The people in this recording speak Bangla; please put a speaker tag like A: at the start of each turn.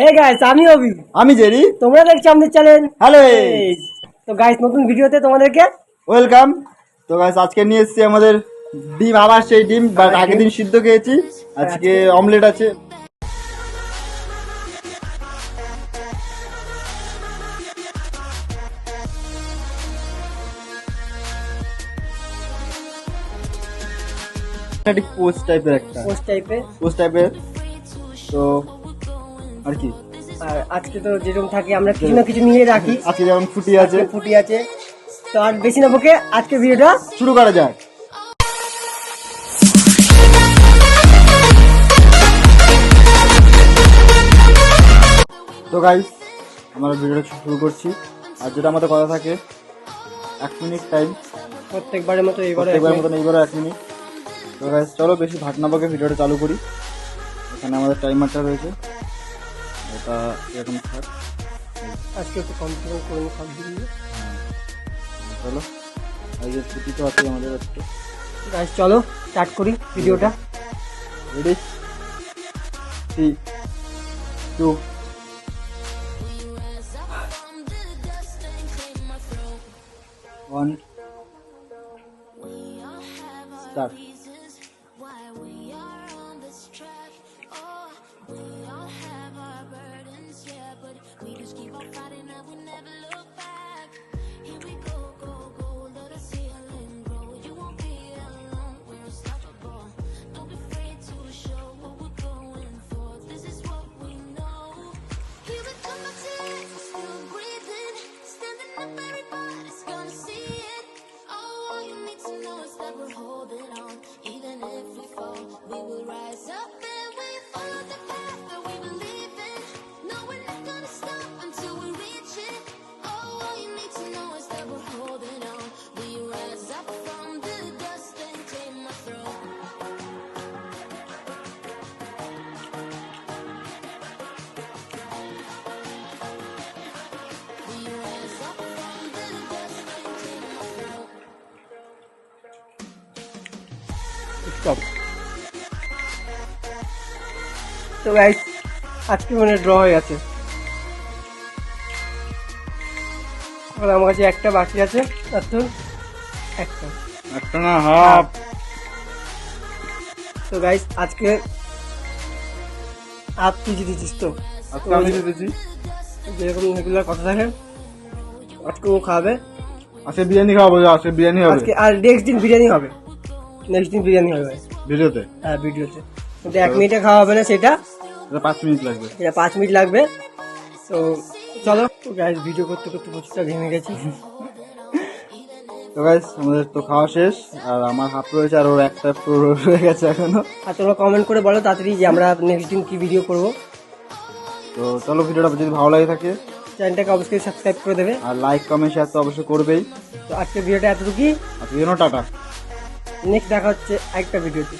A: এই গাইস, আমি অভি,
B: আমি জেরি,
A: তোমরা দেখছো আমাদের চ্যানেল।
B: হ্যালো।
A: তো গাইস, নতুন ভিডিওতে তোমাদেরকে
B: ওয়েলকাম। তো গাইস আজকে নিয়ে এসেছি আমাদের ডিম, আবার সেই ডিম, বাট
A: আবার
B: আগের
A: ডিম।
B: দিন সিদ্ধ খেয়েছি, আজকে অমলেট আছে। পোস্ট টাইপের একটা পোস্ট টাইপের তো আর কি।
A: আর আজকে তো যেরকম থাকে আমরা কিছু না কিছু নিয়ে রাখি।
B: আজকে যেমন ফুটি আছে,
A: ফুটি আছে। তো আর বেশি না বকে আজকে ভিডিওটা
B: শুরু করা যাক। তো গাইস আমরা ভিডিওটা শুরু করছি। আর যেটা আমাদের কথা থাকে 1 মিনিট টাইম,
A: প্রত্যেকবারের মতো
B: প্রত্যেকবার মতন এইবারও 1 মিনিট। তো গাইস চলো বেশি ভাট না বকে ভিডিওটা চালু করি। এখানে আমাদের টাইমারটা রয়েছে, এটা এরকম থাক।
A: আজকে একটু কম্পিটিশন করে নিই সব দিন।
B: চলো, এই যে ছুটি তো আছে আমাদের আজকে।
A: গাইস চলো স্টার্ট করি ভিডিওটা।
B: Ready, 3, 2, one, start.
A: স্টপ। তো গাইস আজকে মানে ড্র হয়ে গেছে। আর আমার কাছে একটা বাকি আছে, তার একটা
B: না হাফ।
A: তো গাইস আজকে আপ তুই জিতেছিস তো,
B: আজকে আমি জিতেছি।
A: যেরকম রেগুলার কথা থাকে আজকে ও খাবে।
B: আজকে বিরিয়ানি খাওয়াবো, আজকে বিরিয়ানি হবে
A: আজকে আর নেক্সট দিন বিরিয়ানি হবে, নেক্সট দিন বিরিয়ানি হবে
B: ভিডিওতে।
A: হ্যাঁ ভিডিওতে, কিন্তু 1 মিনিটে খাওয়া হবে না, সেটা
B: 5 মিনিট লাগবে।
A: এটা 5 মিনিট লাগবে। তো চলো গাইস, ভিডিও করতে করতে প্রচুরটা ঘেমে গেছি।
B: তো গাইস আমাদের তো খাওয়া শেষ, আর আমার হাফ রয়েছে, আর ওর একটা পুরো রয়ে গেছে এখনো।
A: আর তোমরা কমেন্ট করে বলো তাড়াতাড়ি যে আমরা নেক্সট দিন কি ভিডিও করব।
B: তো চলো, ভিডিওটা যদি ভালো লাগে থাকে
A: চ্যানেলটাকে অবশ্যই সাবস্ক্রাইব করে দেবে,
B: আর লাইক কমেন্ট শেয়ার তো অবশ্যই করবেই।
A: তো আজকের ভিডিওটা এতটুকুই।
B: আজকের জন্য টাটা।
A: নেক্সট দেখা হচ্ছে একটা ভিডিওতে।